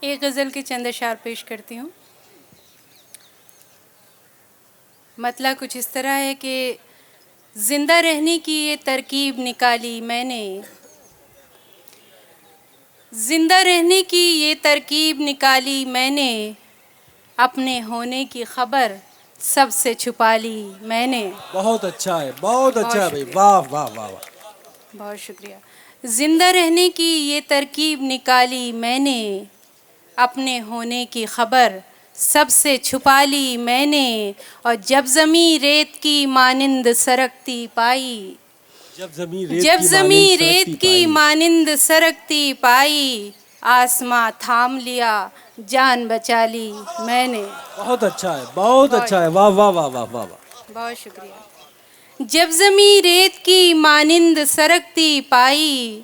एक गज़ल के चंद अशार पेश करती हूँ। मतलब कुछ इस तरह है कि ज़िंदा रहने की ये तरकीब निकाली मैंने, ज़िंदा रहने की ये तरकीब निकाली मैंने, अपने होने की खबर सबसे छुपा ली मैंने। बहुत अच्छा है, बहुत बहुत अच्छा है भाई, शुक्रिया, वाह वाह वाह वाह। बहुत शुक्रिया। ज़िंदा रहने की ये तरकीब निकाली मैंने, अपने होने की खबर सबसे छुपा ली मैंने। और जब ज़मीं रेत की मानिंद सरकती पाई, जब जमीन रेत जब की मानिंद ज़मीं रेत सरकती की पाई, मानिंद सरकती पाई, आसमां थाम लिया जान बचा ली मैंने। बहुत अच्छा है, बहुत बहुत अच्छा है, वाह वाह वाह वाह वाह वाह। बहुत शुक्रिया। जब ज़मीं रेत की मानिंद सरकती पाई,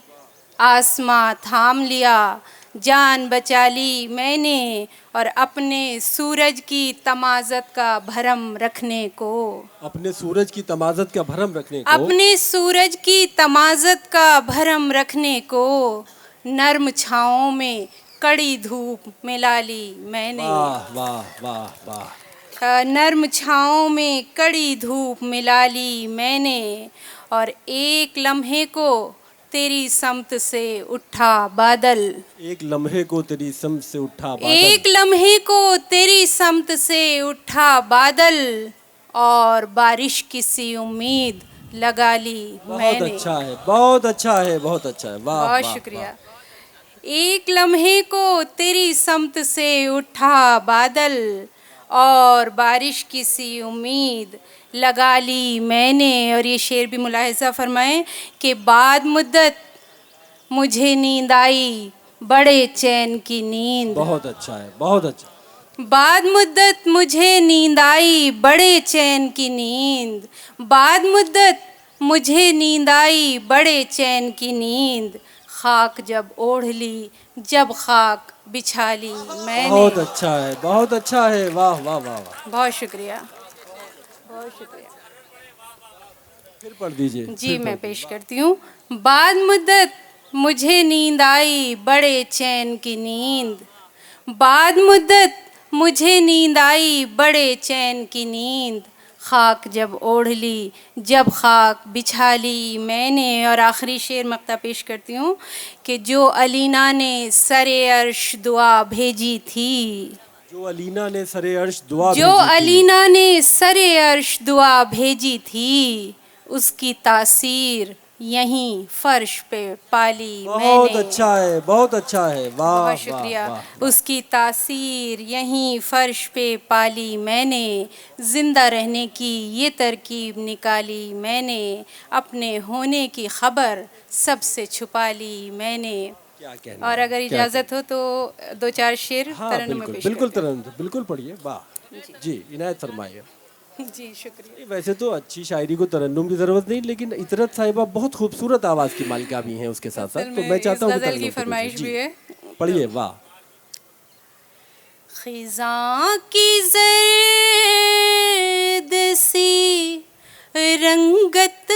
आसमां थाम लिया जान बचा ली मैंने। और अपने सूरज की तमाज़त का भरम रखने को, अपने सूरज की तमाज़त का भरम रखने को, अपने सूरज की तमाज़त का भरम रखने को, नर्म छाँवों में कड़ी धूप मिला ली मैंने। वाह वाह वाह वाह। नर्म छाँवों में कड़ी धूप मिला ली मैंने। और एक लम्हे को तेरी समत से उठा बादल, एक लम्हे को तेरी समत से उठा बादल, एक लम्हे को तेरी समत से उठा बादल, और बारिश की सी उम्मीद लगा ली बहुत मैंने। अच्छा है, बहुत अच्छा है, बहुत अच्छा है, वाह बहुत वाह वाह। शुक्रिया। एक लम्हे को तेरी समत से उठा बादल, और बारिश की सी उम्मीद लगा ली मैंने। और ये शेर भी मुलाहिज़ा फरमाएं कि बाद मुद्दत मुझे नींद आई बड़े चैन की नींद, बहुत अच्छा है, बहुत अच्छा। बाद मुद्दत मुझे नींद आई बड़े चैन की नींद, बाद मुद्दत मुझे नींद आई बड़े चैन की नींद, खाक जब ओढ़ ली जब खाक बिछा ली मैंने। बहुत अच्छा है, बहुत अच्छा है, वाह वाह वाह वाह। बहुत शुक्रिया, बहुत शुक्रिया। फिर पढ़ दीजिए, जी फिर मैं पढ़ पेश दीजिए। करती हूँ। बाद मुद्दत मुझे नींद आई बड़े चैन की नींद, बाद मुद्दत मुझे नींद आई बड़े चैन की नींद, खाक जब ओढ़ ली जब खाक बिछा ली मैंने। और आखिरी शेर मक्ता पेश करती हूँ कि जो अलीना ने सरे अर्श दुआ भेजी थी, जो अलीना ने सरे अर्श दुआ जो भेजी थी, अलीना ने सरे अर्श दुआ भेजी थी, उसकी तासीर यहीं फर्श पे पाली बहुत मैंने। अच्छा है, बहुत अच्छा है, वाह बहुत वाह शुक्रिया। वाह वाह। उसकी तासीर यहीं फर्श पे पाली मैंने, ज़िंदा रहने की ये तरकीब निकाली मैंने, अपने होने की खबर सबसे छुपा ली मैंने। क्या कहना और है, अगर क्या इजाज़त कहना हो तो दो चार शेर है। हाँ तरन्नुम में बिल्कुल पेश बिल्कुल करती हूँ। तरन बिल्कुल पढ़िए, वाह। जी इनायत फरमाइए। जी शुक्रिया। नहीं, वैसे तो अच्छी शायरी को तरन्नुम की जरूरत नहीं, लेकिन इतरत साहिबा बहुत खूबसूरत आवाज की मालिका भी हैं उसके साथ साथ, असल तो में मैं इस चाहता हूँ कि गज़ल की तरन्नुम को दीजिए फरमाइश जी। भी है तो। पढ़िए, वाह। खिज़ां की ज़र्द सी रंगत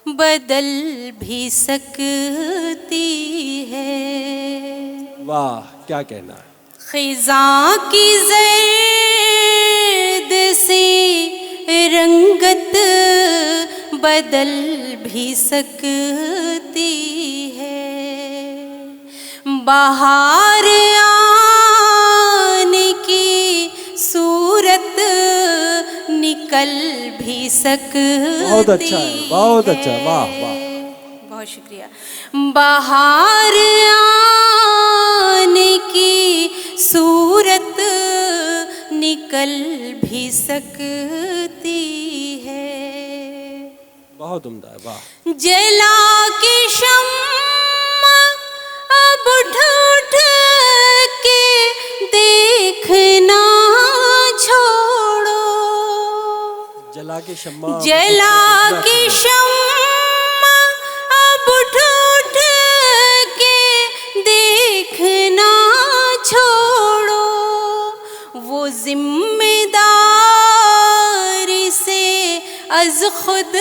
बदल भी सकती है, वाह, क्या कहना है। खिज़ां की ज़र्द सी रंगत बदल भी सकती है, बाहर आने की सूरत निकल भी बहुत अच्छा सकती है, बहुत है। अच्छा है, वाह वाह। बहुत शुक्रिया। बाहर आने की सूरत निकल भी सकती है, बहुत उम्दा है, वाह। जला के शम्मा अब उठ उठ के देखना छोड़ो, जला के शम्मा अब उठ उठ जला के देखना के छोड़ो। शम्मा अब उठ उठ के देखना छोड़ो, वो जिम्मेदारी से अज खुद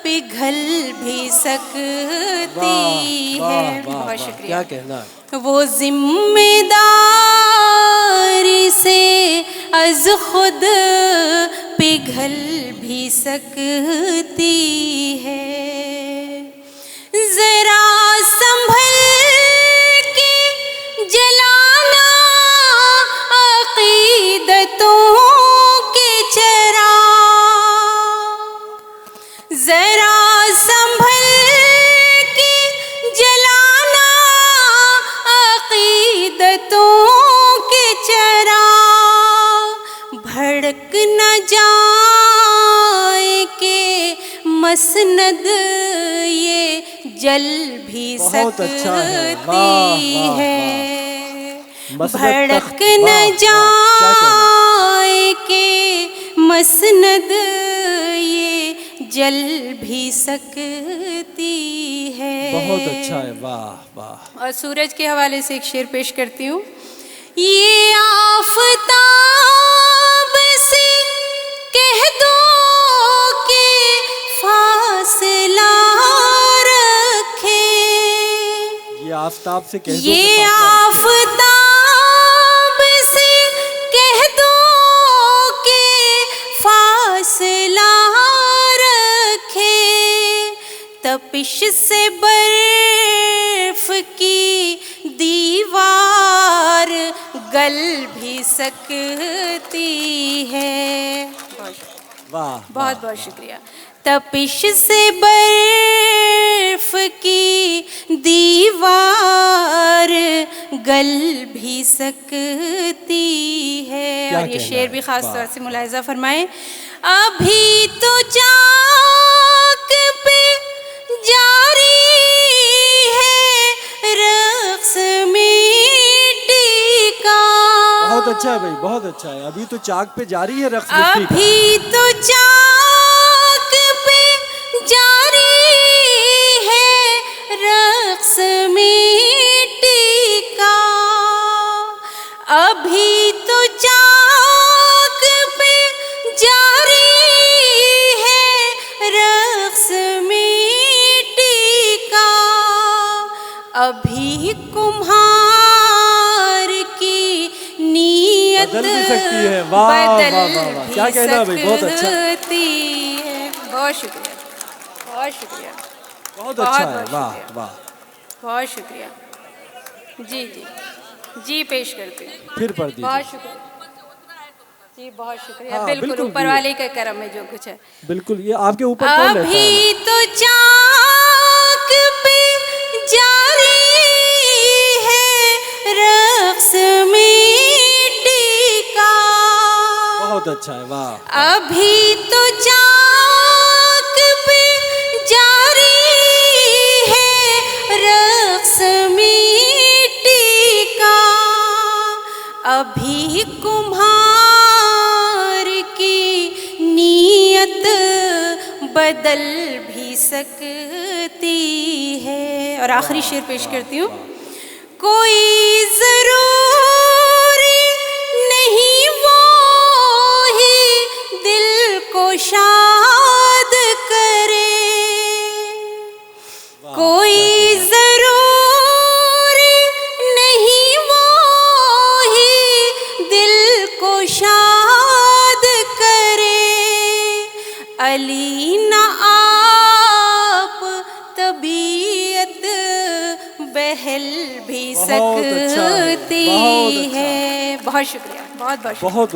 पिघल भी सकती है। बहुत शुक्रिया। क्या कहना है। वो जिम्मेदारी से अज खुद पिघल भी सकती है। जरा संभल के जलाना अकीदतों के चिराग, जरा संभल के जलाना अकीदतों के चिराग, भड़क न जाए के मसनद ये जल भी सकती है। भड़क न जाए के मसनद ये जल भी सकती है। बहुत अच्छा है। वाह वाह। और सूरज के हवाले से एक शेर पेश करती हूँ। ये आफताब से कह दो कि फासला रखे। ये आफताब से कह दो ये आफताब से कह दो कि फासला रखे। तपिश से बर्फ की दीवार गल भी सकती है। वाह। बहुत बहुत शुक्रिया। तपिश से बर्फ की दीवार गल भी सकती है। और ये शेर भी खास तौर से मुलाहिजा फरमाएं। अभी तो चाक पे जारी है रक्स मिट्टी का। बहुत अच्छा है भाई, बहुत अच्छा है। अभी तो चाक पे जारी है रक्स मिट्टी का। अभी तो चाक पे जारी है रक्स मिट्टी का। अभी तो चाक पे जारी है रक्स मिट्टी का। अभी कुम्हार की नीयत बदल भी सकती है। वाह वाह वाह वाह। क्या कहना है भाई, बहुत अच्छा। बहुत शुक्रिया, बहुत शुक्रिया, बहुत अच्छा है। वाह वाह। बहुत शुक्रिया। जी जी जी पेश करती हूँ। फिर पढ़ दीजिए। बहुत शुक्रिया जी, बहुत शुक्रिया। हाँ, बिल्कुल बिल्कुल, ऊपर वाले का करम है जो कुछ है। बिल्कुल ये आपके ऊपर कौन रहता है। अभी तो चाक पे जारी है रक्स मिट्टी का। बहुत अच्छा है। वाह। अभी तो चाक पे जारी है रक्स मिट्टी का। अभी कुम्हार की नीयत बदल भी सकती है। और आखिरी शेर पेश करती हूँ। कोई जरूरी नहीं वो ही दिल को शाद करे। कोई जरूरी नहीं वो ही दिल को शाद करे। अली ना आप तबीयत बहल भी बहुत अच्छा है, सकती बहुत अच्छा। है। बहुत शुक्रिया, बहुत बहुत शुक्रिया। बहुत